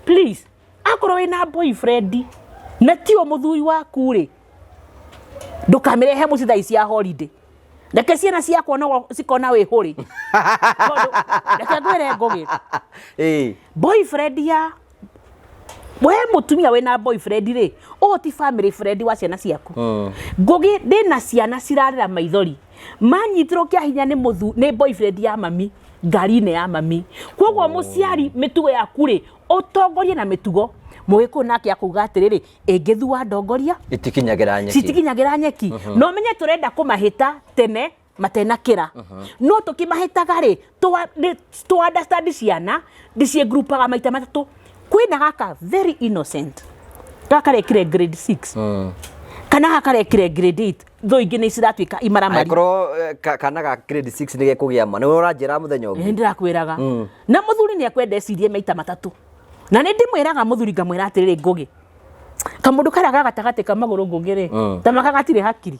please akorwo wina boyfriend na tio muthuri waku ri ndukamerehe mucithai cia holiday ndeke ciana ciakwa no cikona wi huri ndeke ngwire Ngugi boyfriend ya we mutumia wina boyfriend ri o ti family friend wa ciana ciaku Ngugi ndina ciana cirarira maithori manyitirwo kia hinya ni boyfriend ya mami ngari-inĩ ya mami kwoguo muciari mitugo yaku ri utongorie na mitugo mugiku nake akuga atiriri ingithua ndongoria itikinyagira nyeki no menye turenda kumahita tene matenakira no tukimahitaga ri to understand ciana dicie groupaga maita matatu kwina gaka very innocent gaka rekire grade 6 kana gaka rekire grade 8 tho ingi ni ciratwika imaramari akoro kana ga grade 6 nige kugia ma ni uranjira muthenya ungi ndirakwiraga na muthuri ni akwendecirie maita matatu na ni ndimwiraga muthuri ngamwira atiriri Ngugi kamundu kara gagatagate kamaguru Ngugi ri tamaka gatire hakiri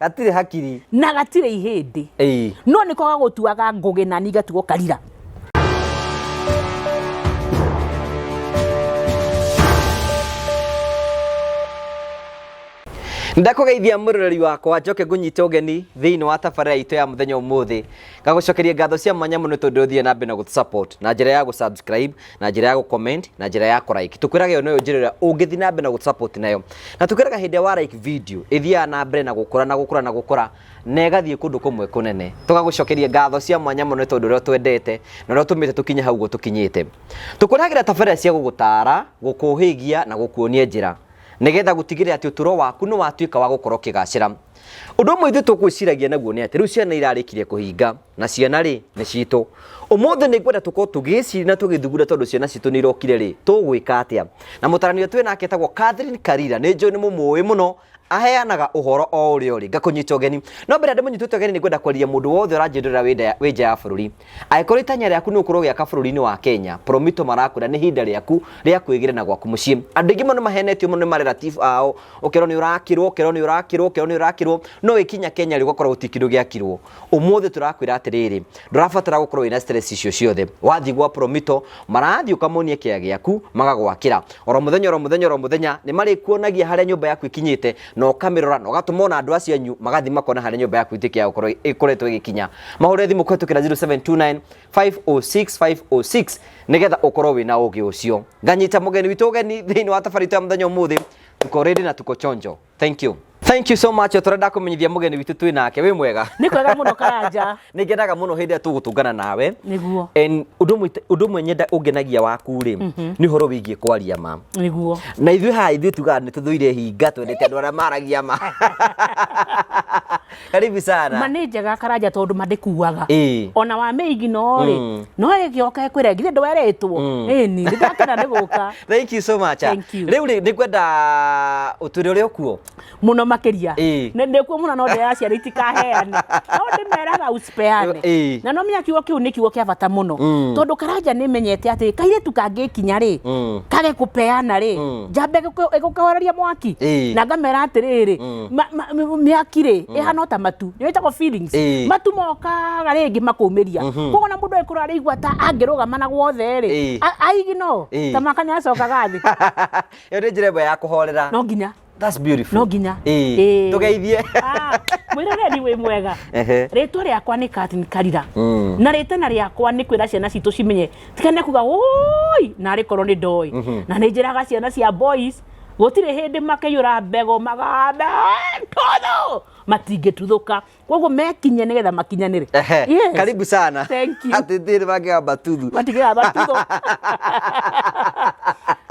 gatire hakiri na gatire ihindi no niko gagutuaga Ngugi na ni gatugo karira ndakugeithia muroreri wakwa njoke ngunyite ugeni thiini wa tabarira itu ya muthenya umuthi ngagucokeria ngatho cia mwanya muno tondu uthie na mbere na gusupport na njira ya gusubscribe na njira ya gucomment na njira ya kulike tukwiraga yo nayo njira ungithi na mbere na gusupport nayo na tukwiraga hindi wa like video ithia na mbere na gukura na igathie kundu kumwe kunene tugagucokeria ngatho cia mwanya muno tondu ro twendete na ro tumite tukinye hau go tukinyite tukwiragira tabarira cia gugutara gukuhigia na gukuonia njira nigetha gutigire ati uturo waku no watuika wa gukorwo kigacira undu mwe ithu tukwiciragia naguo ni ati riu ciana irarikirie kuhinga na ciana ri ni citu umuthi ni kwenda tuko tugiciri na tugithugura tondu ciana citu ni irokire ri tugwika atia na mutaranio twina aketagwo Catherine Karira ni John mumuwi muno aheanaga uhoro o uri uri ngakunyita ugeni no mbere ndimo nyitute ugeni ni kwenda kwaria mundu wothe uranjendera wija ya bururi aikori tanya riaku ni ukorwo giaka bururi-ini wa Kenya promito marakura ni hinda riaku ria kwigire na gwaku mucii andu ingi muno mahenetio muno ma relative ao ukero ni urakirwo no ikinya Kenya rigokora utikiru giakirwo umuthi turakwira atiriri ndurafatara gukorwo ina stress icio ciothe wathi gwa promito marathi ukamonie kia giaku magagwakira oro muthenya ni mari kuonagia haria nyumba yaku ikinyite no kamerora no gatumona andu acio anyu magathi makona haria nyumba yaku itikia gukorwo ikoretwo igikinya mahore thimu kwetukira 0729 506 nigetha ukorwo wina ugi ucio nganyita mugeni witu ugeni thiini wa tabarita ya muthenya umuthi tuko ready na tuko chonjo thank you so much turenda kumenyithia mugeni witu twi nake wi mwega ni kwega muno Karanja ni ngenaga muno hindi tugutungana nawe niguo undu mwe nyenda ungenagia waku ri ni horo wigie kwaria ma niguo na ithu tuga ni tuthuire hinga twendete andu aria maragia ma karibu sana manenjaga Karanja tondu mandikuaga ona wa meigi no ri no igioka kwire ngire ndweretwo ni ndakena ndiguka thank you so much riu ni kwenda uturi uri okuo muno makiria ndikuo muno no ndeacia itikaheane no ndimeraga usipeane na no menya kiugo kiu ni kiugo kia bata muno tondu Karanja ni menyete ati kaire tukangikinya ri kage kupeana ri jambe gukahoreria mwaki na ngamera atiriri miaki ri ihana ta matu ni wetagwo feelings matu mokaga ringi makumiria koguo na mundu ekura arigwa ta angirugama na guothe ri aigino ta makanya acokaga thi yo ni njira ya kuhorera no nginya that's beautiful no nginya tugeithie mwirage ni wi mwega ritwa riakwa ni Catherine Karira na ritana riakwa ni kwira ciana citu cimenye tikane kuga oi na rikorwo ni ndoi na ni njiraga ciana cia boys gutire hindi makeyura mbego magabe todo matingituthuka koguo mekinye nigetha makinyanire karibu sana thank you atithiri magamba tuthu matigera batuthu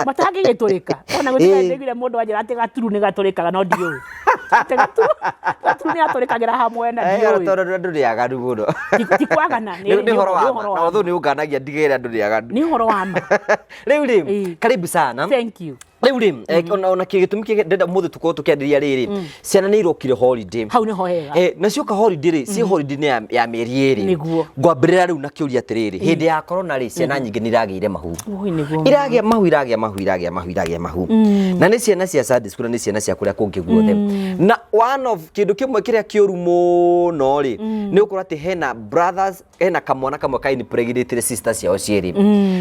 matangi giturika ona gutire ndigire mundu anjira ati gaturu ni gaturikaga no ndiu ati gaturu ni gaturikagira hamwe na ndiu tondu ndu riagaru muno tikwagana ni horo wa thu ni unganagia ndigire ndu riagaru ni horo wa ma riu karibu sana thank you Riu ri ona kigitumi ndenda muthe tuko tukienderia riri ciana ni irokire holiday hau ni ho hega na cioka holiday ri ci holiday ni ya mieri iri ngwambirira riu na kiuria atiriri hindi ya corona ri ciana nyingi ni iragiire mahu iragia mahu na ni ciana cia Sunday school ni ciana cia kuria kungi guothe na one of kindu kimwe kiria kiuru muno ri ni ukora ati hena brothers hena kamwana kamwe ka impregnated sisters ciao cieri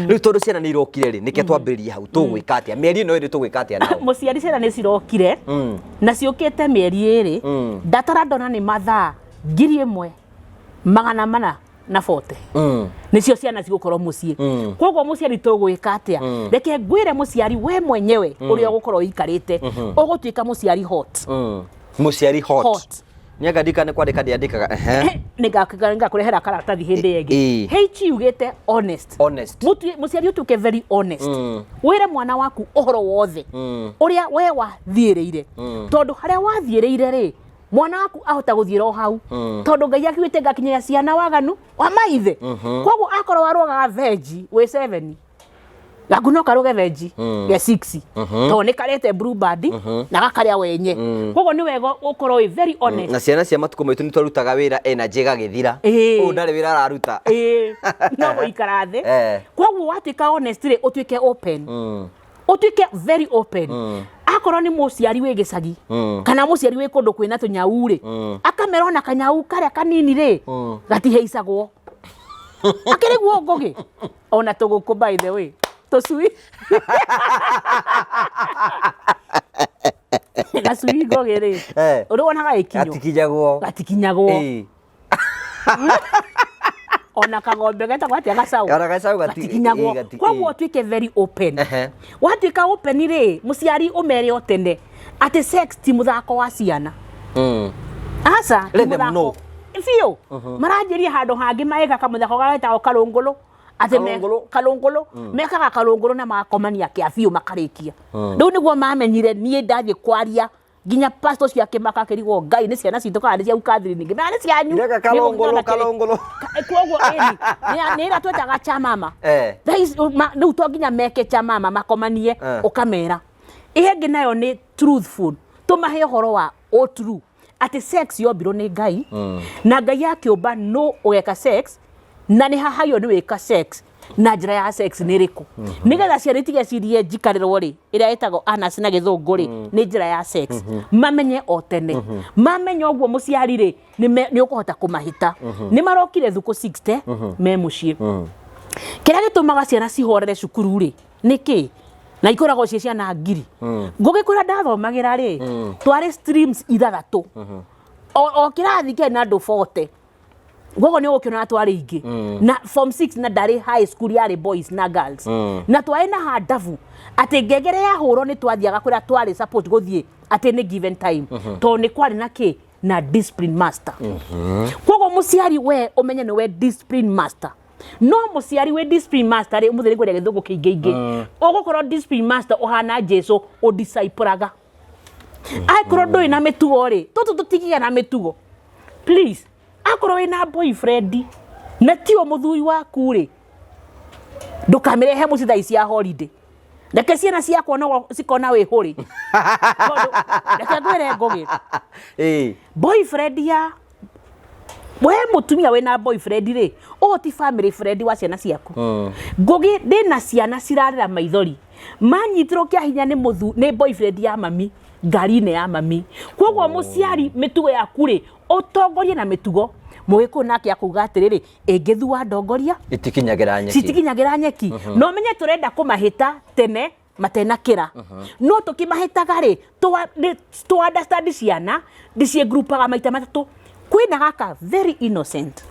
riu tondu ciana ni irokire ri nike twambiririe hau tugwika atia mieri no iri tugwika atia nao muciari ciana ni cirokire na ciukite mieri iri ndatara ndona ni mathaa 1,440 nicio ciana cigukorwo mucii koguo muciari tugwika atia reke ngwire muciari we mwenyewe uria gukorwo ikarite ugutuika muciari hot muciari hot nyaga ndikane kwandika ndiandikaga ninga kurehera karatathi hindi yengi heichi ugite honest muciari utuke very honest wire mwana waku ohoro wothe uria we wathiireire tondu haria wathiireire ri mwana waku ahota guthiira o hau tondu Ngai akiwite ngakinyira ciana waganu wa maithe koguo akorwo waroga veggie we 7 gakuno karoge veggie ya 6 to ni karete blue band na gakaria wenye koguo ni wega ukorwo we very honest na ciana cia matuko maitu ni twarutaga wira energy gagithira u ndari wira araruta no guikara thi koguo watika honest ri utuike open utuike very open akorwo ni muciari we gicagi kana muciari we kundu kwina tunyau ri akamerona kanyau karia kanini ri gatiheicagwo akiriguo Ngugi ona tuguku by the way tusui gasui Ngugi ri uronaga ikinyo gatikinyagwo ona kagombe geta gwati agacaũ gatikinyagwo koguo tuike very open watuika open ri muciari umere otene ati sex ti muthako wa ciana asa let them know fio maranjirie handu hangi maega kamuthako gaetagwo karungulu ati kalungulu mekaga kalungulu na makomania kia fio makarikia riu niguo mamenyire nie ndathie kwaria ginya pastor cia kimaka kirigwo Ngai ni ciana citu kana cia ukathiri ningi na ni cianyu kalungulu koguo ni ira twetaga cha mama riu to ginya meke cha mama makomanie ukamera ihengi nayo ni truthful tumahe horo wa o true ati sex yombirwo ni Ngai na Ngai akiumba no ugeka sex na ni hahayo ni wika sex na njira ya sex ni riku nigetha ciana itige cirie njikarirwo ri iria itago anas na githungu ri ni njira ya sex mamenye otene mamenye ogwo muciari ri ni ukuhota kumahita ni marokire thuku 60 me mucii kiria gitumaga ciana cihorere cukuru ri niki na ikoragwo cie ciana ngiri Ngugi kuria ndathomagira ri twari streams ithathatu o kirathi kena andu 40 gogo ni ukiona twari ingi na form 6 na ndari high school yari boys na girls na twari na handavu ati ngegere ya huro ni twathiaga kuria twari support guthie ati ni given time to ni kwari na ki na discipline master kogo muciari we umenye ni we discipline master no muciari we discipline master ri muthiri gwere githungu kingi ugukorwo discipline master uhana Jesu o discipleaga akorwo ndui na mitugo ri tutigiga na mitugo please akorwo wina boyfriend na tio muthuri waku ri ndukamerehe mucithai cia holiday ndeke ciana ciakwa no cikona we huri ndeke ngwire Ngugi boyfriend ya we mutumia wina boyfriend ri o ti family friend wa ciana ciaku Ngugi ndina ciana cirarira maithori manyitirwo kia hinya ni boyfriend ya mami ngari-ini ya mami koguo muciari mitugo yaku ri utongorie na mitugo mugiku nake akuga atiriri ingithua ndongoria itikinyagira nyeki no menye turenda kumahita tene matenakira no tukimahitaga ri to understand ciana dicie groupaga maita matatu kwina gaka very innocent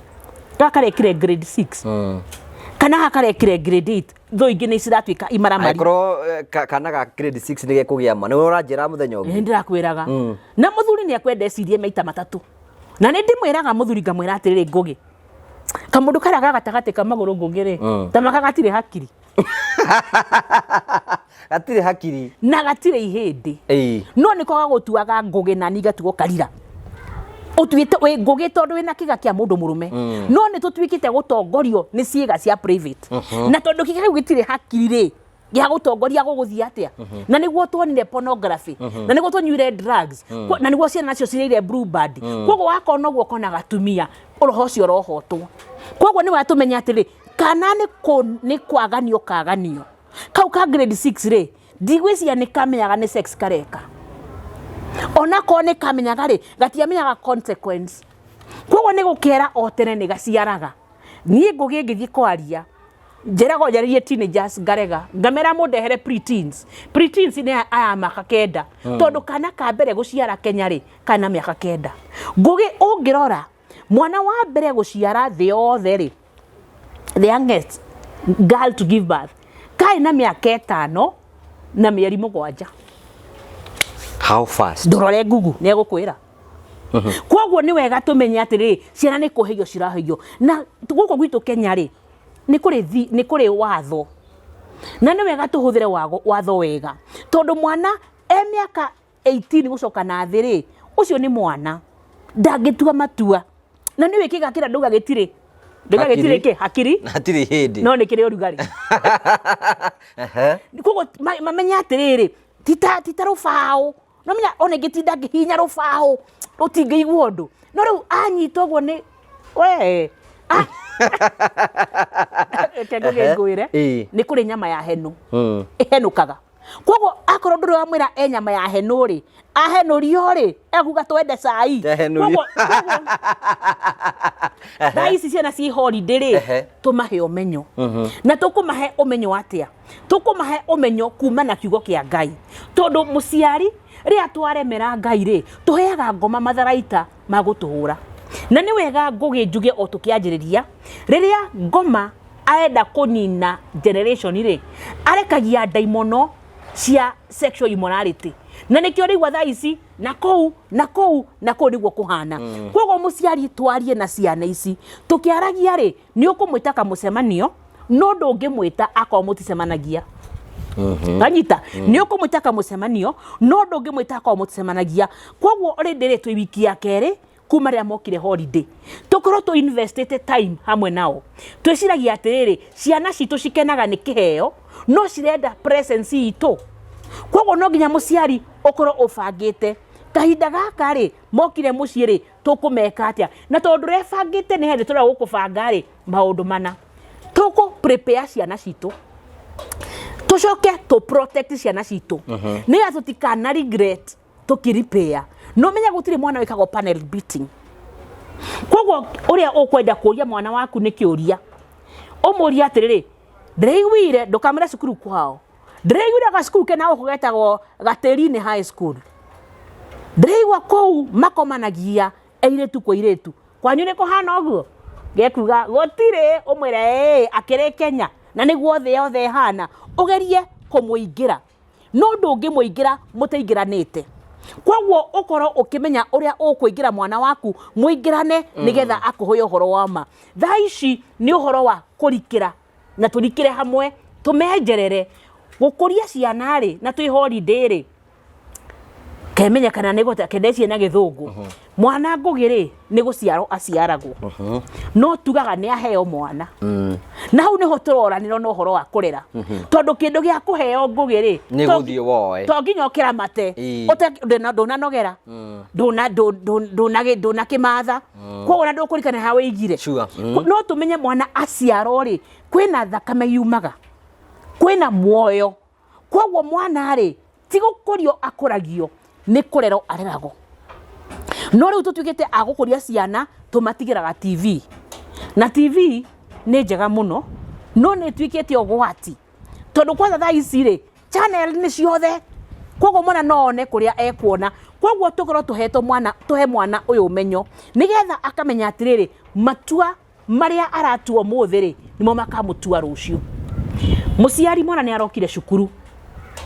gaka rekire grade 6 kana gaka rekire grade 8 tho ingi ni ciratuika imaramari akoro kana ga grade 6 nige kugia ma ni uranjira muthenya ungi ndirakwiraga na muthuri ni akwendecirie maita matatu na ni ndimwiraga muthuri ngamwira atiriri Ngugi kamundu karia gagatagate kamaguru Ngugi ri tamaka gatire hakiri gatire hakiri na gatire ihindi no niko gagutuaga Ngugi na ni gatugo karira utuite we Ngugi tondu wina kiga kia mundu murume no ni tutwikite gutongorio ni ciiga cia private na tondu kiga gitire hakiri ri ya gutongoria guguthii atia na niguo tuonire pornography na niguo tunyuire drugs na niguo ciana nacio cirire blue band koguo wakona uguo kona gatumia uroho cio rohotwo koguo ni watumenya atiri kana ni kwaganio kaganio kau ka grade 6 ri ndigwiciria ni kamenyaga ni sex kareka ona ko ni kamenyaga ri gatiamenyaga consequence koguo ni gukera o tene ni gaciaraga nie ngugi ngithii kwaria njerago njaririe teenagers ngarega ngamera mundehere preteens ni aya maka kenda tondu kana ka mbere guciara Kenya ri kana miaka kenda ngugi ungirora mwana wa mbere guciara thi othe ri the youngest girl to give birth kai na miaka 5 na mieri 7 how fast ndorore Google ne gukwira koguo ni wega tumenye atiri ciana ni kuheyo ciraheyo na guko gwitu Kenya ri ni kuri watho na ni wega tuhuthire watho wega tondu mwana miaka 18 gucoka na thiri ucio ni mwana ndangitua matua na ni wikiga kira nduga gitire ke hakiri hatiri hindi no ni kire urugari koguo mamenya atiriri tita rufao no menya one gitinda ngihinya rufao rutingeigwo ndu no riu anyitwo guo ni we kego ngwire ni kuri nyama ya henu ihenukaga koguo akoro nduru amwira nyama ya henu ri ahenurio ri ekuga twende cai koguo daisi ciana ci holiday ri tumahe umenyo na tukumahe umenyo atia tukumahe umenyo kuma na kiugo kia Ngai tondu muciari ri atwaremera Ngai ri tuheaga ngoma matharaita magutuhura na ni wega ngugi njuge o tukianjiriria riria ngoma aenda kunina generation ri arekagia daimono cia sexual immorality na nikio rigwa thaa ici na kou niguo kuhana koguo muciari twarie na ciana ici tukiaragia ri ni ukumwita kamucemanio no ndungimwita akwa muticemanagia Kanyita ni ukumwita kamucemanio no ndungimwita akwa muticemanagia koguo already ri twi wiki ya keri kuma ria mokire holiday tukorwo tu invested time hamwe nao twiciragia atiriri ciana citu cikenaga ni kiheo no cirenda presence itu koguo no nginya muciari ukorwo ubangite kahinda gaka ri mokire mucii ri tukumeka atia na tondu rebangite ni hindi tura gukubanga ri maundu mana tuku prepare ciana citu tucoke to protect ciana citu ni atutikana regret tukiripea no menya gutire mwana wikago panel beating koguo uria ukwenda kuria mwana waku ni kiuria umuria atiriri ndiraiguire ndukamire cukuru kwao ndiraiguire ga cukuru kena ukugetagwo Gaterine High School ndiraigua kou makomanagia eiretu kwa iretu kwanyu ni kuhana uguo gekuga gutire umwire akire Kenya na niguo the othe hana ugerie kumuingira no ndungimuingira muteingiranite koguo ukoro ukimenya uria ukuingira mwana waku muingirane nigetha akuhoya uhoro wa ma thaa ici ni uhoro wa kurikira na turikire hamwe tumenjerere gukuria ciana ri na twi holiday ri kemenya kana nigota kendeci na githungu mwana ngugiri ni guciaro aciaragwo no tugaga ni aheo mwana na hau niho turoranira no horo wa kurera tondu kindu gia kuheo ngugiri ni guthie woe to nginya ukira mate ndona nogera ndona kimatha koguo na ndukurikana hawe igire no tumenye mwana aciaro ri kwina thakame yumaga kwina muoyo koguo mwana ri ti gukurio akuragio ni kurero arerago no riu tutwikite agukuria ciana tumatigiraga TV na TV ni njega muno no ni twikite ogwati tondu kwanza thaa ici ri channel ni ciothe koguo mwana none kuria ekuona koguo tukorwo tuhe mwana uyu umenyo nigetha akamenya atiriri matua maria aratua muthi ri nimo makamutua rucio muciari mwana ni arokire cukuru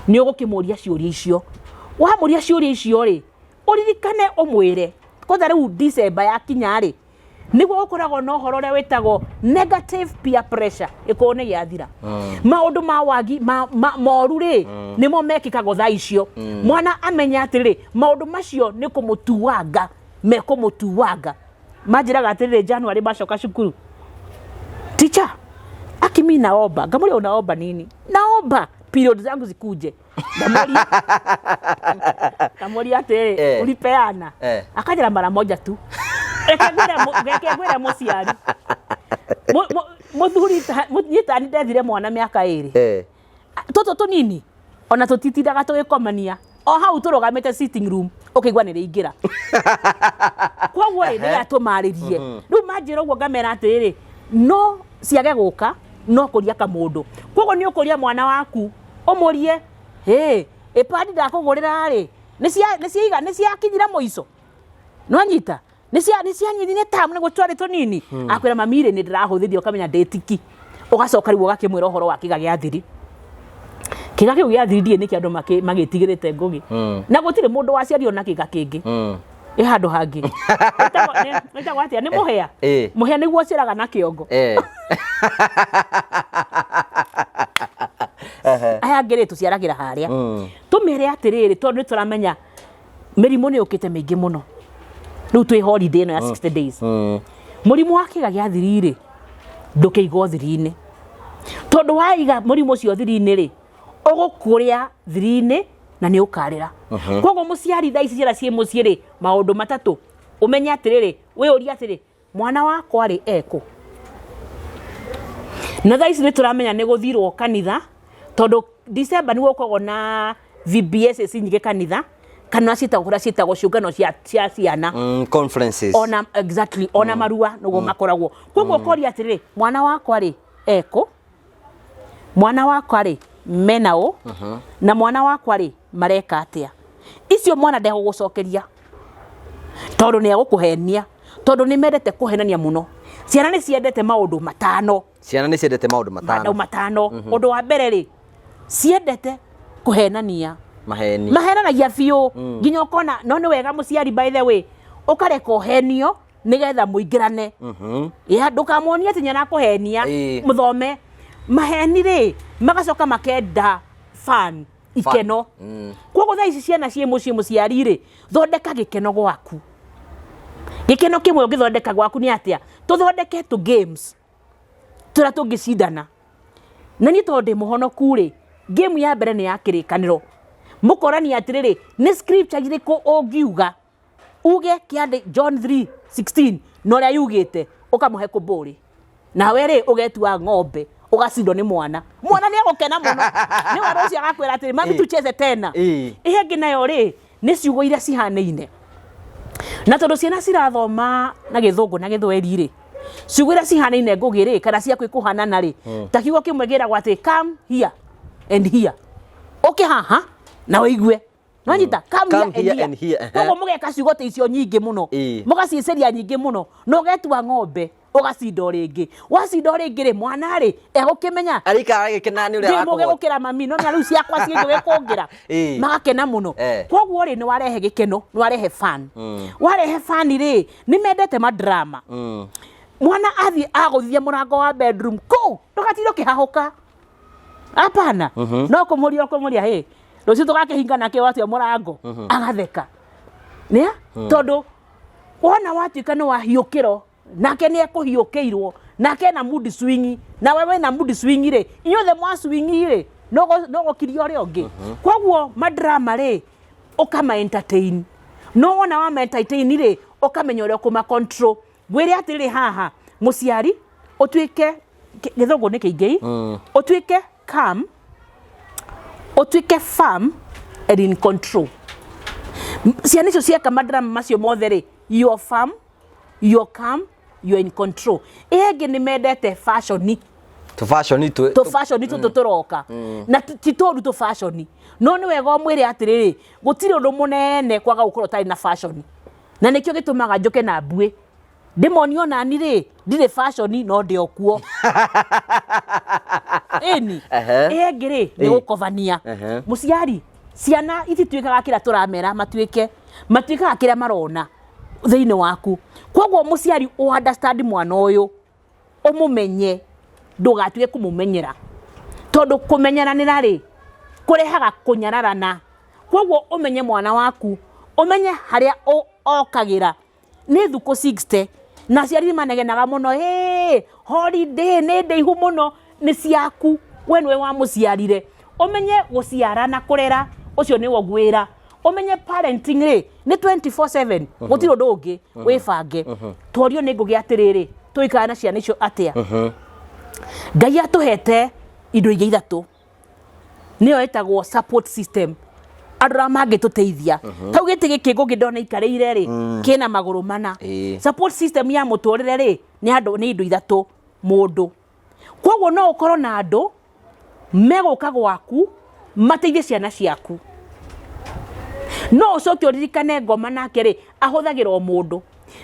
ni ugukimuria ciuria icio wamuria ciuria icio ri uririkane umwire kotha riu December ya kinya ri niguo ukoragwo no horo ria witagwo negative peer pressure ikone yathira maundu ma wagi moru ri nimo mekikago thaa icio mwana amenya atiriri maundu macio ni kumutuanga mekumutuanga majiraga atiriri January bacoka cukuru teacher akimi naomba ngamuri unaomba nini naomba period zangu zikuje. Namwambia ati ulipeana. Akaja mara moja tu. Ekagwira muciari. Muthuri nyita ndethire mwana miaka 2. Toto tunini ona tutitindaga tugikomania. O hau turugamite sitting room ukigwa ni riingira. Kwoguo ri atumaririe. Riu manjira uguo ngamera atiri no ciage guka no kuria kamundu. Kwoguo ni ukuria mwana waku umurie ipadi ndakugurira ri ni cia kinyira muico. No nyita ni cia nyithine tamu ni gutwari tunini. Akwira mamire ni ndirahuthirio ukamenya ndetiki. Ugacoka riu ugakimwira uhoro wa kiga gia thiri. Kiga kiu gia thiri ni kiandu magitigirite ngugi. Na gutire mundu waciario na kiga kingi. Handu hangi. Nita gwatia ni muhea. Muhea niguo ciraga na kiongo. Aya ngire tuciaragira haria. Tumere atiriri tondu turamenya mirimu ni ukite mingi muno. Riu twi holiday no ya 60 days. Murimu wa kiga gia thiri ri ndukiigo thiri-ini. Tondu waiga murimu ucio thiri-ini ri ugukuria thiri-ini na ni ukarira. Kwoguo muciari thaa ici ciara cie mucii ri maundu matatu umenya atiriri we uria atiri mwana wakwa ri eko. Na thaa ici ni turamenya ni guthirwo kanitha tondu December ni gukoragwo na VBS nyingi kanitha kana citagwo ciungano cia ciana conferences ona exactly ona marua nugo makoragwo. Kwoguo koria atiriri mwana wakwa ri eko, mwana wakwa ri menao na mwana wakwa ri mareka atia. Icio mwana ndeho gucokeria tondu ni agukuhenia tondu ni mendete kuhenania muno. Ciana ni ciendete maundu matano. Ciana ni ciendete maundu matano. Undu wa mbere ri ciendete kuhenania. Mahenanagia biu nginya ukona no ni wega muciari by the way ukareka uhenio nigetha muingirane. Ndukamuonia ati nyana kuhenia muthome. Maheni ri magacoka makenda fan ikeno. Kwoguo thaa ici ciana cie mucii muciari ri thondeka gikeno gwaku. Gikeno kimwe ugithondeka gwaku ni atia tuthondeke tu games tura tungicindana. Na ni tondu muhonoku ri game ya mbere ni ya kirikaniro. Mukorani atiriri ni scripture iriku ungiuga uge kiande John 3:16 no ria yugite ukamuhe kuburi nawe ri ugetua ng'ombe ugacindo ni mwana ni agukena muno ni waro cia gakwira atiri mami tucheze tena ihengi nayo ri ni ciugo iria cihanaine. Na tondu ciana cirathoma na githungu na githweri ri ciugo iria cihanaine ngugi ri kana cia kwikuhanana ri ta kiugo kimwe giragwo ati come here and here haha na waigue no nyita come here and here. Koguo mugeka ciugo te icio nyingi muno mugaciceria nyingi muno no getua ng'ombe ugacinda ringi wacinda ringi ri mwana ri egukimenya arika agikena ni uria wako gukira mami no na riu ciakwa cienje kungira magakena muno. Koguo ri ni warehe gikeno ni warehe fan. Warehe fan ri ni mendete madrama. Mwana athi aguthia murango wa bedroom ko ndukatiro kihahuka apana no kumuria rucio tugakihinga nake watia murango agatheka nia tondu wona watuika ni wahiukiro nake ni ekuhiukiirwo nake na mood swing na wewe na mood swing ri inyothe mwa swing ri no gukiria uri ungi. Kwoguo madrama ri ukama entertain no wona wa entertain ri ukamenya uri kuma control gwire atiri haha muciari utuike githungu ni kiingi utuike calm utuike firm and in control. Ciana icio cieka madrama macio mothe ri you are firm, you are calm, you are in control. Ege ni mendete fashion to fashion turoka na titoru to fashion no ni wega mwire atiriri gutiri undu munene kwaga gukorwo tari na fashion na nikio gitumaga njuke na mbue ndimonio na ni ri ndire fashion no ndio kuo eni egere ni gukovania muciari ciana itituikaga kira turamera matuikaga kira marona thiini waku. Kwoguo muciari u understand mwana uyu umumenye ndugatuike kumumenyera tondu kumenyeranira ri kurehaga kunyararana. Kwoguo umenye mwana waku umenye haria okagira ni thuko 60 na ciari manegenaga muno holiday ni ndeihu muno ni ciaku we nwe wa muciarire umenye guciara na kurera ucio ni wogwira umenye parenting ri ni 24/7 gutiro ndungi wibange torio ni ngugi atiriri tuikara na ciana icio atia Ngai atuhete indo ingĩ ithatu niyo etagwo support system andũ mangĩtũteithia tau gĩtĩ gĩkĩ ngũngĩ ndona ikarĩire rĩ kĩna magũrũ mana support system ya mũtũrĩre rĩ nĩ indo ithatũ mũndũ koguo no ũkorwo na andũ megũka gwaku mateithie ciana ciaku no ũcoke ũririkane ngoma nake rĩ ahũthagĩra o mũndũ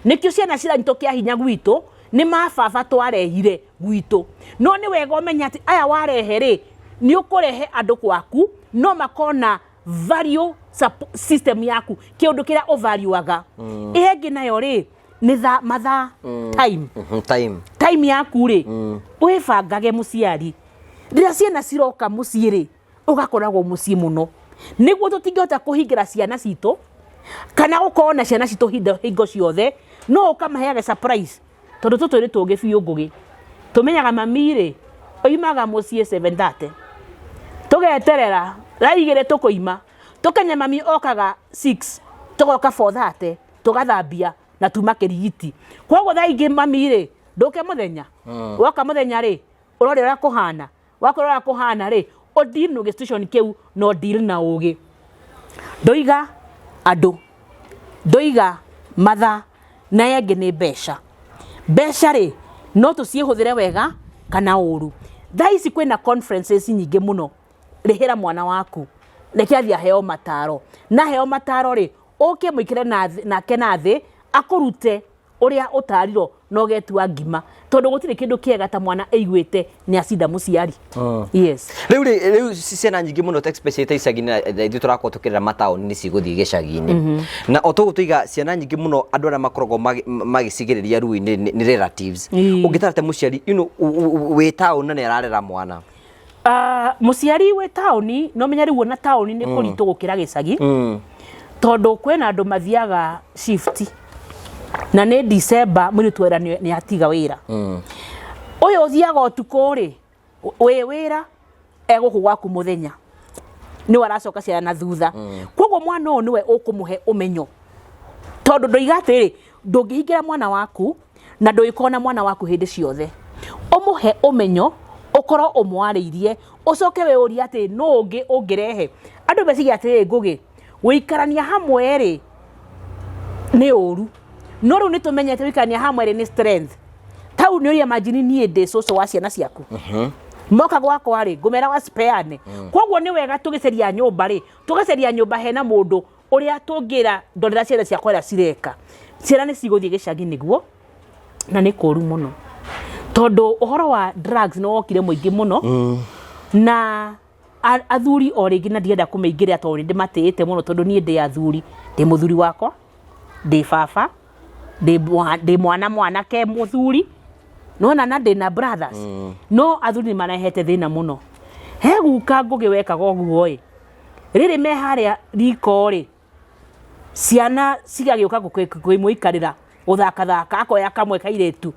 nĩkĩo ciana ciranyitwo kĩa hinya gwitũ nĩ mababa twarehire gwitũ no nĩ wega ũmenye atĩ aya warehe rĩ nĩ ũkũrehe andũ gwaku no makona value system yaku kĩũndũ kĩrĩa ũvaluaga ĩngĩ nayo rĩ nĩ mathaa time yaku rĩ wĩbangage mũciari rĩrĩa ciana ciroka mũciĩ rĩ ũgakoragwo mũciĩ mũno nĩguo tũtingĩhota kũhingĩra ciana citũ kana gũkorwo na ciana citũ hingo ciothe no ũkamaheage surprise tondũ tũtũ nĩ tũngĩ biũ ngũgĩ tũmenyaga mami rĩ oimaga mũciĩ 7:30 tũgeterera thaa 2 tũkũima tũkenya mami okaga 6 tũgoka 4:30 tũgathambia na tuma kĩrigiti koguo thaa ingĩ mami rĩ ndũke mũthenya woka mũthenya rĩ ũrore ũrĩa kũhana wakorora kũhana rĩ o deal no station kĩu no deal na ũgĩ ndoiga andũ ndoiga mathaa na yengĩ nĩ mbeca rĩ no tũciĩhũthĩre wega kana ũru thaa ici kwĩna conferences nyingĩ mũno rĩhĩra mwana waku reke athiĩ aheo mataro na heo mataro rĩ ũke mũikire nake na thĩ akũrute ũrĩa ũtarirwo no getua ngima tondũ gũtirĩ kĩndũ kĩega ta mwana aiguĩte nĩ acinda mũciari yes rĩu ciana nyingĩ mũno especially icagi-inĩ ithuĩ tũrakorwo tũkĩrera mataũni-inĩ cigũthiĩ gĩcagi-inĩ na o toguo tũiga ciana nyingĩ mũno andũ arĩa makoragwo magĩcigĩrĩria ruo-inĩ nĩ relatives ũngĩtarate mũciari wĩ taũni na nĩ ararera mwana mũciari wĩ taũni no menya rĩu na taũni nĩ kũritũ gũkĩra gĩcagi tondũ kwĩna andũ mathiaga shift na nĩ December mũirĩtu wĩra nĩ atiga wĩra ũyũ ũthiaga ũtukũ rĩ wĩ wĩra egũkũ gwaku mũthenya nĩ waracoka ciana na thutha koguo mwana ũyũ nĩwe ũkũmũhe ũmenyo tondũ ndoiga atĩrĩ ndũngĩhingĩra mwana waku na ndũgĩkorwo na mwana waku hĩndĩ ciothe ũmũhe ũmenyo ũkorwo ũmwarĩirie ũcoke wĩũrie atĩ no ũngĩ ũngĩrehe andũ meciria atĩrĩ ngũgĩ gũikarania hamwe rĩ nĩ ũru no rĩu nĩ tũmenyete gũikarania hamwe rĩ nĩ strength tau nĩ ũria manjini niĩ ndĩ cũcũ wa ciana ciaku moka gwakwa rĩ ngũmera wa speane koguo nĩ wega tũgĩceria nyũmba rĩ tũgĩceria nyũmba hena mũndũ ũrĩa tũngĩra ndorera ciana ciakwa ũrĩa cireka ciana nĩ cigũthiĩ gĩcagi nĩguo na nĩ kũũru mũno tondũ ũhoro wa drugs nĩ wokire mũingĩ mũno na athuri o rĩngĩ na ndienda kũmeingĩrĩra tondũ nĩ ndĩmatĩĩte mũno tondũ niĩ ndĩ athuri ndĩ mũthuri wakwa ndĩ baba ndĩ mwanake mũthuri nona na ndĩ na brothers no athuri nĩ marehete thĩna mũno he guka ngũgĩ wekaga ũguo ĩ rĩrĩ me harĩa riko rĩ ciana cigagĩũka kwĩmũikarĩra gũthakathaka akoya kamwe kairĩtu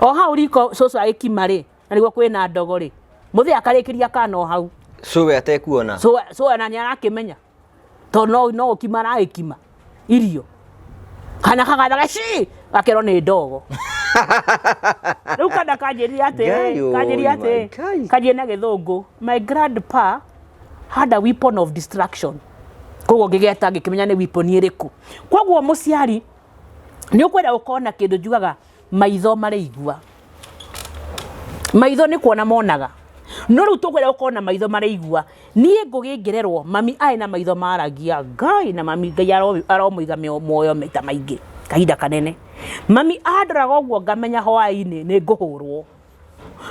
o hau riko cũcũ agĩkima rĩ na nĩguo kwĩna ndogo rĩ mũthĩ akarĩkĩria kana o hau cũwe atekuona cũwe na nĩ arakĩmenya tondũ no gũkima aragĩkima irio kana kagathaga ci gakerwo nĩ ndogo rĩu kana kanjĩria atĩ kanjĩria na gĩthũngũ my grandpa had a weapon of distraction koguo ngĩgeta ngĩkĩmenya nĩ weapon ĩrĩkũ koguo mũciari nĩ ũkwenda gũkorwo na kĩndũ njugaga maitho maraigua maitho nĩ kuona monaga no rĩu tũkwenda gũkorwo na maitho maraigua niĩ ngũgĩngĩrerwo mami arĩ na maitho maragia Ngai na mami Ngai aromũiga muoyo maita maingĩ kahinda kanene mami andoraga ũguo ngamenya hwaĩ-inĩ nĩ ngũhũrwo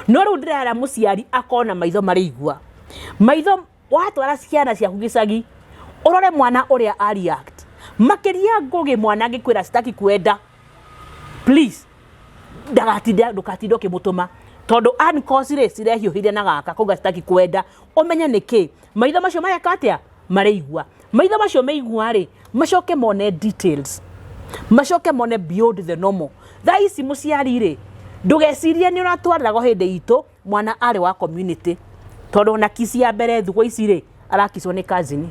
no rĩu ndĩrera mũciari akorwo na maitho maraigua maitho watwara ciana ciaku gĩcagi ũrore mwana ũrĩa react makĩria ngũgĩ mwana angĩkwĩra sitaki kwenda please ndũgatinde ũkĩmũtũma tondũ uncles rĩ cirehiũhire na gaka koguo sitaki kwenda ũmenye nĩkĩ maitho macio mareka atĩa maraigua maitho macio meigua rĩ macoke mone details macoke mone beyond the normal thaa ici mũciari rĩ ndũgecirie nĩ ũratwarĩragwo hĩndĩ itũ mwana arĩ wa community tondu na kisi ya mbere thugo ici ri arakiswo ni cousin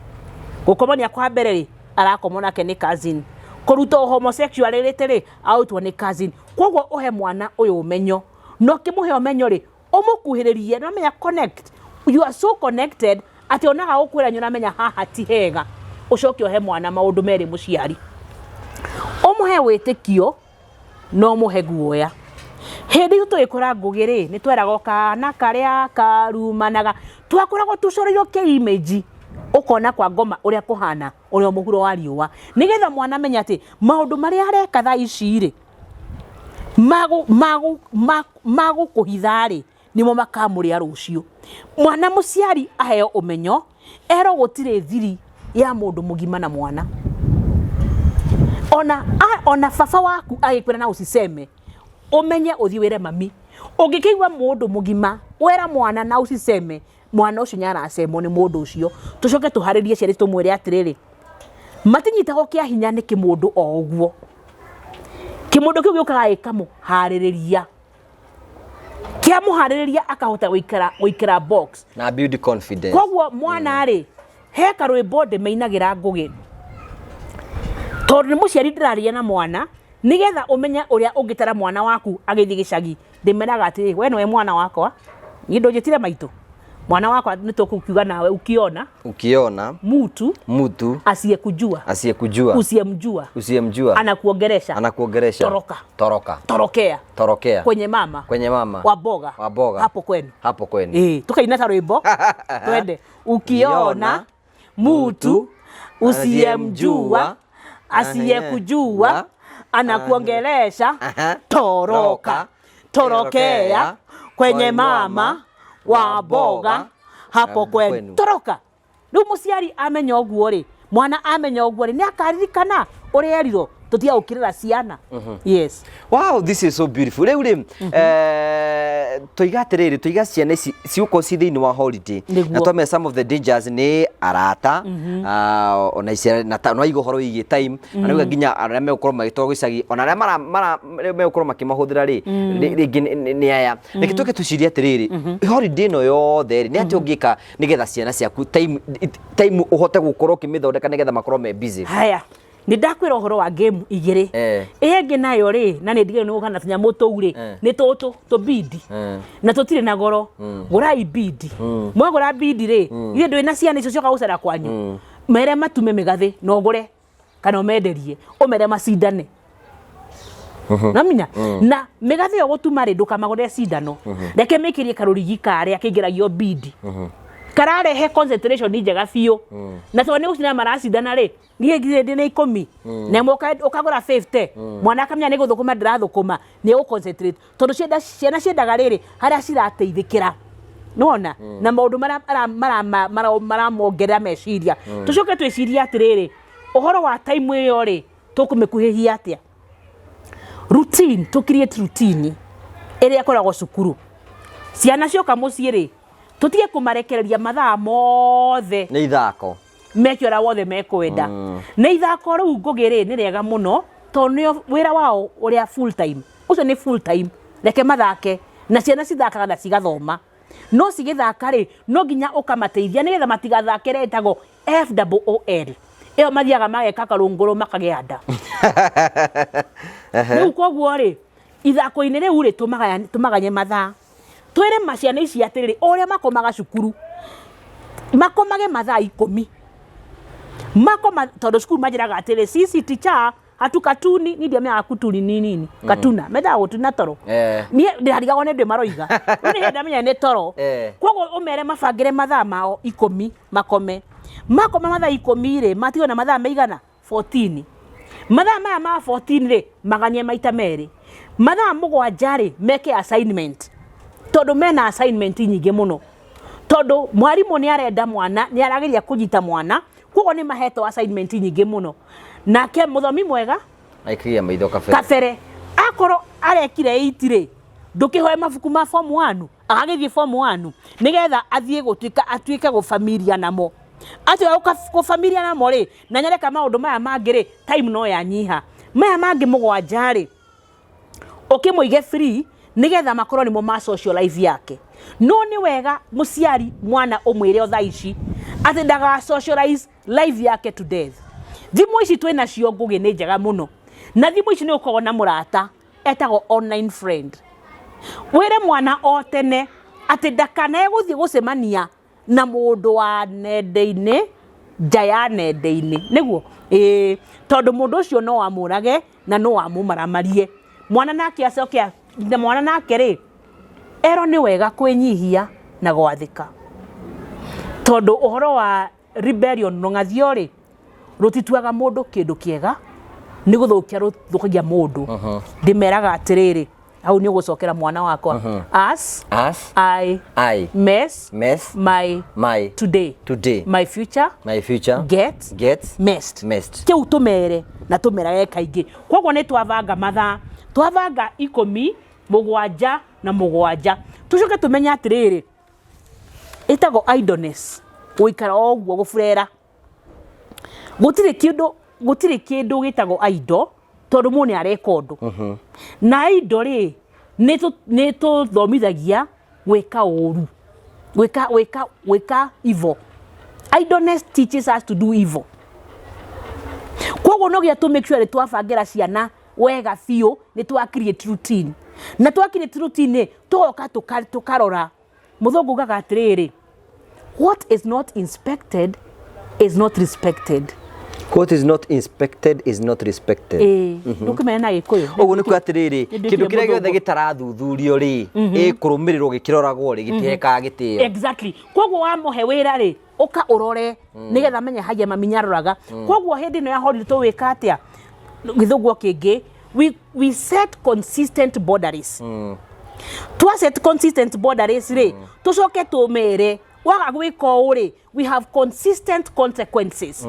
gukomonia kwa mbere ri arakomwo nake ni cousin kuruta homosexuality ri autwo ni cousin kwoguo uhe mwana uyu umenyo no kimuhe umenyo ri umukuhiririe na menya connect you are so connected ati onaga ukwira nyona menya haha ti hega ucoke uhe mwana maundu meri muciari umuhe witikio no muhe guoya hindi tuyikora ngugiri ni twerago kana karia karumanaga twakoragwo tucorerio ke image ukona kwa ngoma uria kuhana uria muhuro wa riua nigetha mwana menya ati maundu maria areka tha ici ri magu kuhithari nimo makamuria rucio mwana muciari aheo umenyo ero gutire thiri ya mundu mugima na mwana ona baba waku agikwira na usiseme umenye uthiwire mami ungikigwa mundu mugima wera mwana na usiseme mwana ucio nyaracemo ni mundu ucio tucoke tuharirie ciari tumwire atiriri matinyitago kia hinya ni kimundu o uguo kimundu kiu giokaga ikamu haririria kia muhaririria akahota guikara box na build confidence kwoguo mwana ri heka rwimbo ndimeinagira ngugi tondu ni muciari ndiraria na mwana nigetha umenya uria ungitara mwana waku agithii gicagi ndimenaga ati we no mwana wakwa ni ndunjitire maitu mwana wakwa nitukukiuga nawe ukiona mtu asiyekujua usiyemjua anakuongeresha torokea kwenye mama wa boga hapo kwenu tukaina rwimbo twende ukiona mtu usiyemjua asiyekujua anakuongelesha torokea kwenye mama wa boga hapo kwenu toroka riu muciari amenya oguo ri mwana amenya oguo ri ni akaririkana uri eriro tutia ukirira ciana yes wow this is so beautiful riu ri tuiga ciana ici ciuko ci thiini wa holiday na tome some of the dangers ni arata ona iciara na no igohoro igi time na niga ginya aria megukoro magitoro gicagi ona aria megukoro makimahuthira ri ringi ni aya nikituke tuciria atiriri holiday no yothe ni ati ungika nigetha ciana ciaku time uhote gukoro kimithondeka nigetha makoro me busy haya ni ndakwira uhoro wa game igiri enge nayo ri na ni ndigire ni gukana tunyamu tuure ni tutu tubidi na tutire na goro gura ibidi mwagura bidi ri ire ndwi na ciana icio cioka gucera kwanyu mere matume migathi no gure kana umenderie umere macindane naminya na migathi yo gutuma ri ndukamagure cindano reke mikirie karurigi kare akingiragio bidi kararehe concentration njega biu na to ni gucina maracindana ri ngie ngire ni 10 na ukagura 50 mwana akamenya ni guthukuma ndirathukuma ni uconcentrate tondu ciana ciendaga riri haria cirateithikira nona na maundu maramongerera meciria tucoke twiciria atiriri uhoro wa time iyo ri tukumikuhihia atia routine to create routine iria koragwo cukuru ciana cioka mucii ri tutige kumarekereria mathaa mothe ni ithako mekiora wothe mekwenda ni ithako riu ngugiri ni riega muno tondu wira wao uria full time ucio ni full time reke mathake na ciana cithakaga na cigathoma no cigithaka ri no nginya ukamateithia nigetha matigathakire etago FWOL iyo mathiaga mageka karunguru makagianda riu koguo ri ithako-ini riu ri tumaganye mathaa twire maciana ici atiriri uria makomaga cukuru makomage mathaa 10 tondu cukuru majiraga atiri sisi teacher hatukatuni ni ndia mea kutuni nini katuna metha gutuna toro ni ndirigagwo ni ndi maroiga ni henda menya ni toro kwogo umere mabangire mathaa mao 10 makoma mathaa 10 ri matigo na mathaa maigana 14 mathaa maya ma 14 ri maganie maita meri mathaa 7 ri meke assignment tondu mena assignment nyingi muno tondu mwarimu ni arenda mwana ni arageria kujita mwana kwogo ni maheto assignment nyingi muno nake muthomi mwega aikiria maitho kabere akoro arekire 8 ri ndukihoe mabuku ma form 1 agagithie form 1 nigetha athie gutuika atuike gufamilia namo atio gufamilia namo ri na nyareka maundu maya mangiri time no yanyiha maya mangi 7 ri ukimuige free nigetha makorwo nimo ma socialize yake no ni wega muciari mwana umwire thaa ici ati ndaga socialize life yake to death. Thimu ici twina cio ngugi ni njega muno na thimu ici ni ukorwo na murata etago online friend wire mwana o tene ati ndakane guthie gucemania na mundu wa nende-ini jaya nende-ini niguo tondu mundu ucio no amurage na no amumaramarie mwana nake acokia mwana nake ri ero ni wega kwinyihia na gwathika tondu uhoro wa rebellion rungathio ri rutituaga mundu kindu kiega ni guthukia ruthukagia mundu ndimeraga atiriri au ni gucokera mwana wakwa as I mess my today my future get messed kiu tumere na tumerage kaingi koguo ni twavanga mathaa twavanga 17 na 7 tucoke tumenya atiriri itago idleness uikara oguo gufurera gutire kindu gitago idle tondu muni areka undu na idle ri ni tuthomithagia gwika uru gwika evil. Idleness teaches us to do evil. Koguo no gia to make sure twabangira ciana wega biu ni twa create routine na twa create routine tugoka tukarora muthungu gaga atiriri what is not inspected is not respected. What is not inspected is not respected. Ndukimenya na gikuyu. Oguo ni kwatiriri kindu kiria giothe gitarathuthurio ri ikurumirirwo gikiroragwo ri gitiheka gitio. Exactly. Koguo wamuhe wira ri uka urore nigetha menye hagia maminyaroraga. Koguo hindi no ya holiday to wika atia githugwo kingi we set consistent boundaries. Twa set consistent boundaries ri tucoke tumere waga gwika uri we have consistent consequences.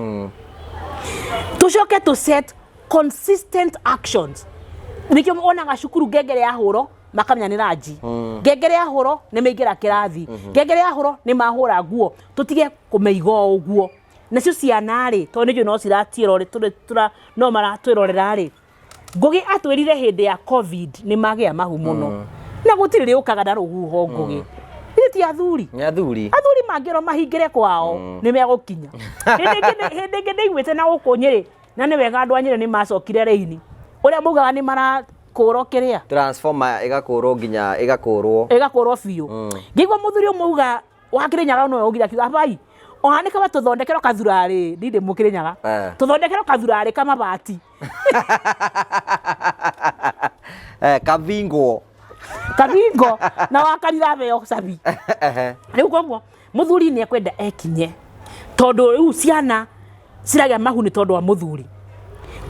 Tucoke to set consistent actions. Nikyo onaga cukuru ngengere ya huro makamenya ni raji ngengere ya huro ni meigira kirathi ngengere ya huro ni mahura nguo tutige kumeigo uguo nacio ciana ri to nijo no ciratirore tura no maratwirorera ri ngugi atwirire hindi ya covid ni magia mahu muno na gutiri ukaga na ruhuho ngugi ti athuri mangiro mahingire kwao ni megukinya hindi ndigwite na gukunyiri na ni wega andu anyire ni macokire reini uria mugaga ni mara kuro kiria transformer igakuro nginya igakuro biu ngigwa muthuri umuga wakirinyaga no ugira kiuga bai ohanika batuthondekero kathurari ndinde mukirinyaga tuthondekero kathurari kama bati kabingo na wakarira beyo sabi riu koguo muthuri ni ekwenda ekinye tondu riu ciana ciragia mahuni tondu wa muthuri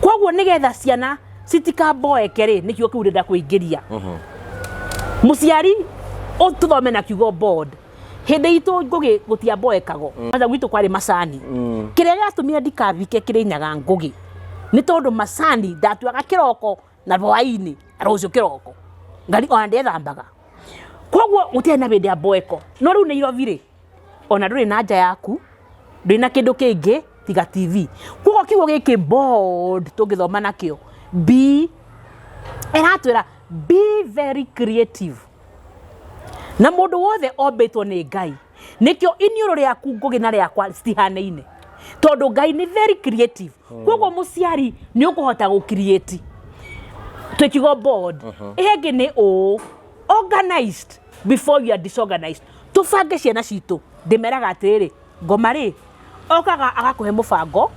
koguo nigetha ciana citikamboeke ri nikio kiu ndenda kuingiria muciari tuthome na kiugo board hindi itu ngugi gutia mboekago maza gwitu kwari macani kiria gatumire ndikavike kirinyaga ngugi ni tondu macani ndatuaga kiroko na hwaini rucio kiroko ngari onde thambaga koguo utia na bende aboeko no riu ni irovire ona nduri na nja yaku nduri na kindu kingi tiga TV koguo kiugo giki board tungithoma nakio be very creative na mundu wothe ombetwo ni Ngai nikio iniuro riaku ngugi na riakwa citihanaine tondu Ngai ni very creative koguo muciari ni ukuhota gu create tukigo board ihenge ni organized before you are disorganized tufange ciana citu ndimeraga atiriri ngoma ri okaga agakuhe mubango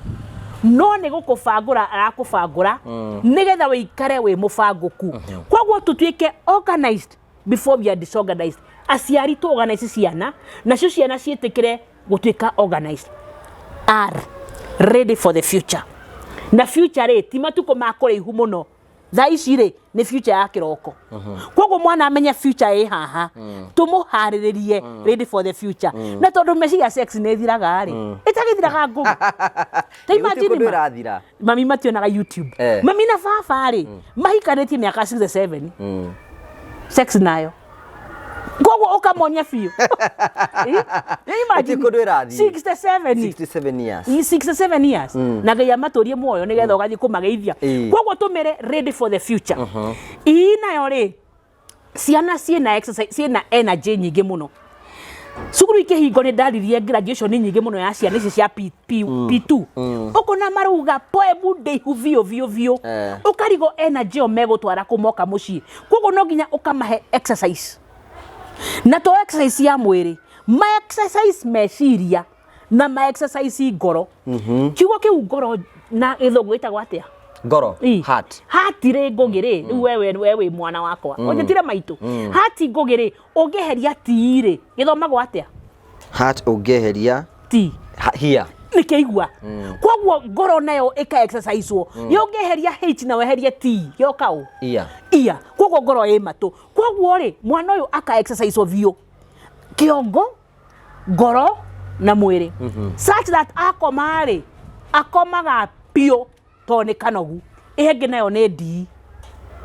no ni gukubangura arakubangura nigetha wikare wi mubanguku koguo tutuike organized before we are disorganized aciari tu organize ciana nacio ciana cietikire gutuika organized are ready for the future na future ri ti matuko makuraihu muno thaa ici ri ni future ya kiroko koguo mwana amenya future haha tumuhariririe ready for the future na tondu meciria sex ni thiraga ri itagithiraga ngugi ta imagine mami mationaga YouTube mami na baba ri mahikanitie miaka 67 sex nayo koguo ukamonya biu imagine 67 years na Ngai amaturie muoyo nigetha ugathie kumageithia koguo tumere ready for the future nayo ri ciana ciena exercise ciena energy nyingi muno cukuru ikihingo ni ndaririe graduation ni nyingi muno ya ciana ici cia P2 ukona maruga poebu ndeihu vio ukarigo energy o megutwara kumoka mucii koguo no nginya ukamahe exercise na to exercise ya mwiri ma exercise meciria na ma exercise ngoro kiugo kiu ngoro na githungu itagwo atia ngoro heart ri ngugiri wewe mwana wakwa onyetire maitu heart ngugiri ungeheria ti ri githomagwo atia heart ungeheria ti here nikeigua koguo ngoro nayo ika exercise wo yongeheria h na weheria t yokao iya koguo ngoro ĩ matu koguo ri mwana uyu aka exercise wo vio kiongo ngoro na mwiri such that akomari akomaga pio to ni kanogu ihenge nayo ni d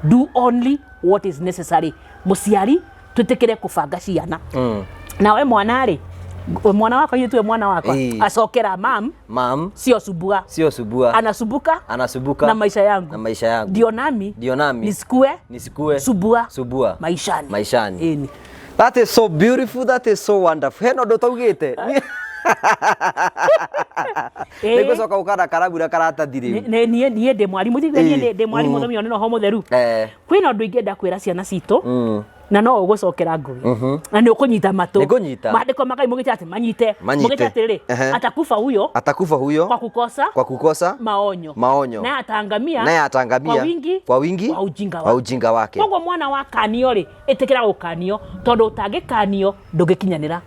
do only what is necessary muciari tutikire kubanga ciana nawe mwana ri mwana wako yitwe mwana wako acokera mam sio subua anasubuka na maisha yangu ndio nami nisikue subua maishani. That is so beautiful, that is so wonderful. Heno ndo taugite Nego soka ukara karabura karata thiri nie de mwalimu thigwe de mwalimu thomi ono ho mutheru kwina ndu ingenda kwira ciana cito na no ugocokera ngugi na ni ukunyita matu maandiko makai mugite ati manyite ati ri atakufa huyo kwa kukosa maonyo na atangamia kwa wingi wa ujinga wake koguo mwana wa kanio ri itikira gukanio tondu utangikanio ndugikinyanira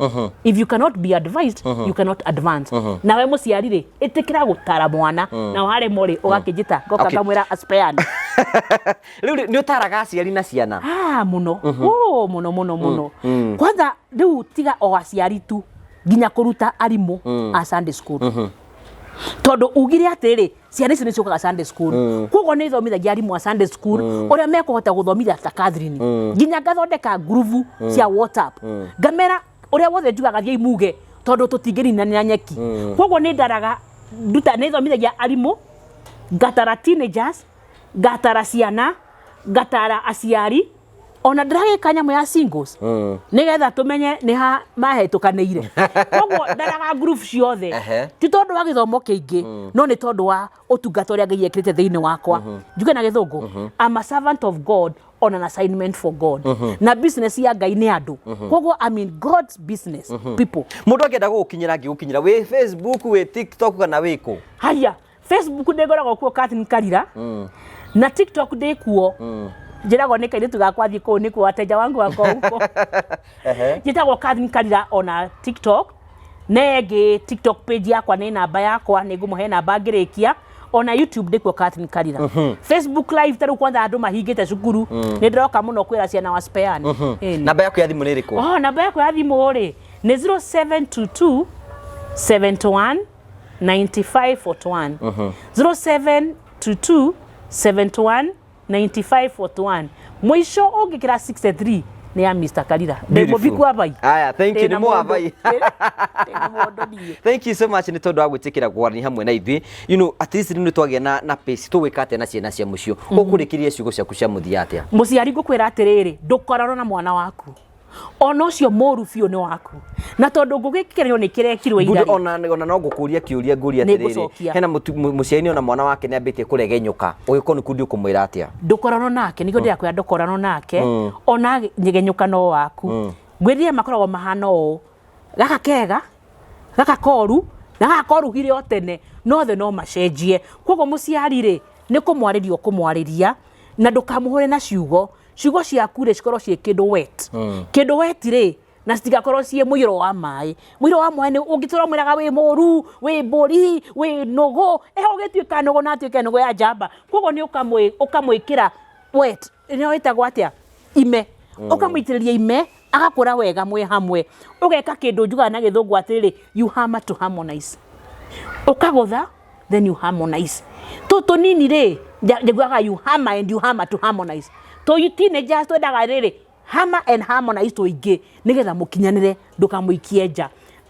if you cannot be advised you cannot advance nawe muciari ri itikira gutara mwana na wale mori ugakijita goka kamwira aspean riu ni utaraga aciari na ciana muno muno kwanza riu tiga o aciari tu nginya kuruta arimu a Sunday school tondu ugire atiri ciana ici ni ciokaga Sunday school koguo ni thomithagia arimu a Sunday school uria mekuhota guthomithia ta Catherine nginya ngathondeka groove cia WhatsApp ngamera uria wothe njugaga thie imuge tondu tutingirina nyeki koguo ni ndaraga nduta ni thomithagia arimu ngatara teenagers ngatara ciana ngatara aciari ona ndarage kanyamo ya singles nigetha tumenye ni ha mahitukaneire koguo ndaraga group ciothe ti tondu wa githomo kiingi no ni tondu wa utungata uria Ngai ekirite thiini wakwa njuge na githungu I'm a servant of God on an assignment for God na business ya Ngai ni andu koguo I mean God's business people mundu akenda gukinyira we Facebook we TikTok kana wiko haya Facebook ndegoragwo kuo Catherine Karira na TikTok ndikuo njiragwo ni kaire tugakwathi ko ni kwa wateja wangu wako huko njitagwo Catherine Karira ona TikTok nege TikTok page yakwa ni namba yakwa ni ngumuhe namba ngirikia ona YouTube ndikuo Catherine Karira Facebook live taru kwanza andu mahingite cukuru ni ndiroka muno kwira ciana wa spean namba yaku ya thimu ni riko namba yaku ya thimu ri ni 0722 71 9541 0722 71 9541 mwisho ungikira 63 ni ya Mr. Karira ndemo biku abai aya thank you nimo abai thank you so much ni tondu wa gwitikira kwarani hamwe na ithi you know at least ni twagia na pace tuwikate na ciana cia mucio ukurikirie ciugo ciaku cia muthia atia muciari ngukwira atiriri ndukorano na mwana waku ona ucio moru biu ni waku na tondu ngugikiranyo ni kirekirwe ithari ona no ngukuria kiuria nguri atiriri hena muciari ona mwana wake ni ambitie kuregenyuka ugiko ni kundi ukumwira atia ndukorano nake nigo ndirakwira ndukorano nake ona nyegenyuka no waku ngwirire makoragwo mahano gaka kega gaka koru na gaka koru hire otene no the no macenjie koguo muciari ri ni kumwariria na ndukamuhure na ciugo ciaku ri cikorwo cie kindu wet ri na citigakorwo cie muiro wa mai ni ungitora mwiraga wi moru wi mburi wi nogo ugituika nogo na atuike nogo ya jamba koguo ni ukamwikira wet ni wetagwo atia ime ukamwitiriria ime agakura wega mwe hamwe ugeka kindu njuga na githungu atiriri you hammer to harmonize ukagotha then you harmonize toto nini ri njiguaga you hammer and you hammer to harmonize to you teenagers twendaga riri hammer and harmonize to ingi nigetha mukinyanire ndukamuikie nja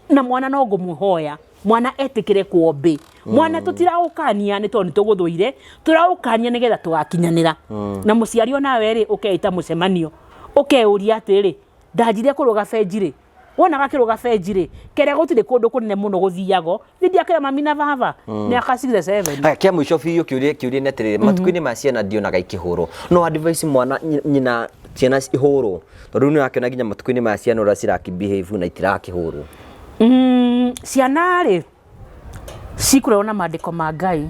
na mwana no ngumuhoya mwana etikire kuombe mwana tutiraukania ni tondu tuguthuire turaukania nigetha tugakinyanira na muciari ona we ri ukeita mucemanio Ukeuria atiri ndanjire kuruga benjire wona gakiruga benjire kere gutire kundu kunene muno guthiago ndia kira mami na baba ni aka 67 kia mwisho biũ kiuria netirire matuku-ini ma ciana ndionaga ikihurwo no advice mwana nyina ciana ihurwo tondu ni akiona nginya matuku-ini ma ciana ura ciraki behave na itirakihurwo ciana ri cikurwo na mandiko ma Ngai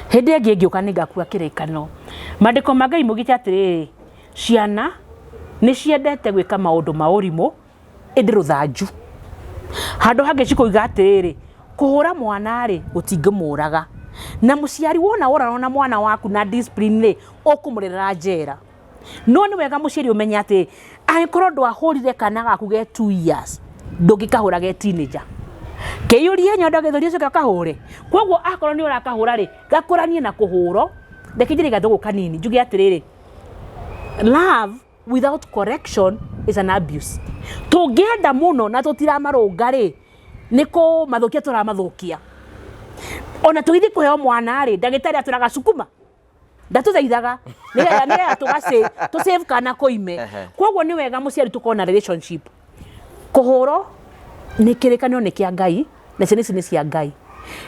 hindi ingi ngiuka ni ngakua kirikano mandiko ma Ngai mugite atiri ciana ni ciendete gwika maundu ma urimu indi ruthanju handu hangi cikuiga atiri kuhura mwana ri utingimuraga na muciari wona na mwana waku na discipline ri ukumurera njera no ni wega muciari umenya ati angĩkorwo ndwahũrire kana gaku ge 2 years ndũngĩkahũra ge teenager kĩyũrie nyondo gĩthũri ũcio kahũre kwoguo akorwo ni ũrakahũra ri gakũranie na kũhũrwo ndekĩnjĩrĩ gatũgũ kanini njuge atĩrĩrĩ love without correction is an abuse tũngĩenda mũno na tũtiramarũnga rĩ nĩkũ mathũkia tũramathukia ona tũgĩthiĩ kũheo mwana rĩ ndagĩtarĩ atũraga cukuma ndatũthaithaga nĩgetha tũ save kana koime kwoguo ni wega mũciari tũkona relationship kũhũrwo nĩ kĩrĩkanĩro nĩ kĩa Ngai na ciana ici nĩ cia Ngai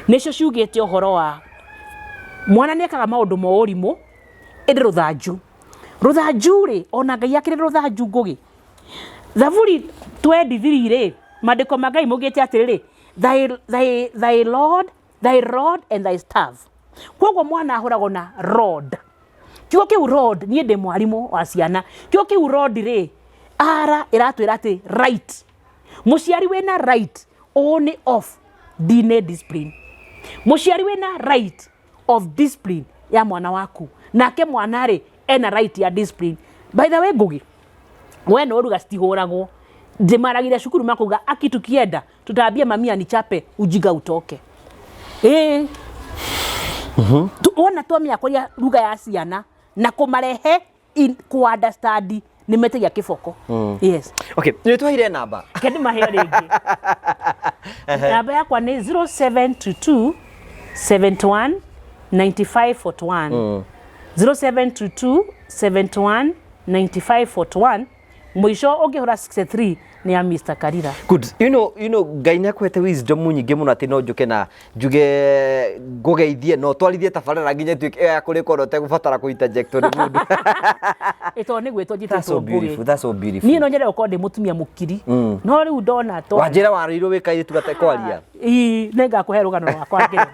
nĩcio ciugĩte ũhoro wa mwana nĩekaga maũndũ ma ũrimũ ĩndĩ rũthanju rĩ ona Ngai akĩrĩ rũthanju ngũgĩ Zaburi 23 rĩ mandĩko ma Ngai mugĩte atĩrĩrĩ thy rod and thy staff kwoguo mwana ahũragwo na rod kiugo kĩu rod niĩ ndĩ mwarimũ wa ciana kiugo kĩu rod rĩ ara ĩratwĩra atĩ right muciari wena right on off dine discipline muciari wena right of discipline ya mwana waku nake mwana ri ena right ya discipline by the way ngugi we no ruga citihũragwo ndimaragire cukuru makuga akitukienda tutambia mamia ni chape ujinga utoke ona twamia kuria ruga ya ciana na kumarehe ku understand ni metegia kiboko yes okay ni twahire namba kendi mahe ringi namba yakwa ni 0722 71 9541 0722 71 9541 mwisho ungihura 63 ni ya Mr. Karira. Good. You know Ngai nĩ akwete wisdom nyingĩ mũno atĩ no njuke na njuge ngugeithie no twarithie tabarĩra nginya tuĩke ya kũrĩkorwo ũtegũbatara kũinterjectwo nĩ mũndũ. Ĩto nĩ gwĩtwo njĩtĩtwo That's so beautiful. That's so beautiful. Niĩ no nyende gũkorwo ndĩ mũtumia mũkiri. No rĩu ndona to. Wanjĩra warĩirwo wĩkaire tugate kwaria. Nĩ ngakũhe rũgano rwakwa ngĩre.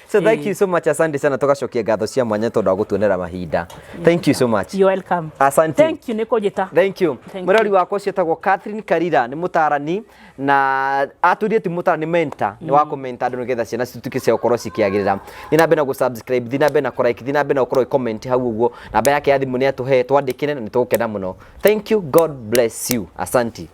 So thank you so much, asante sana, tugacokia ngatho cia mwanya tondu wa gutuonera mahinda. Thank you so much. You're welcome. Asante. Thank you niko njita. Thank you. Murori wakwa cietagwo Catherine Karira ni mutarani na aturie ti mutarani mentor ni wa kumenta andu nigetha ciana cituke cia ukorwo cikiagirira. Ni nambe na gusubscribe, thi nambe na like, thi nambe na ukorwo comment hau uguo. Namba yake ya thimu ni atuhe twandikire na ni tugukena muno. Thank you. God bless you. Asante.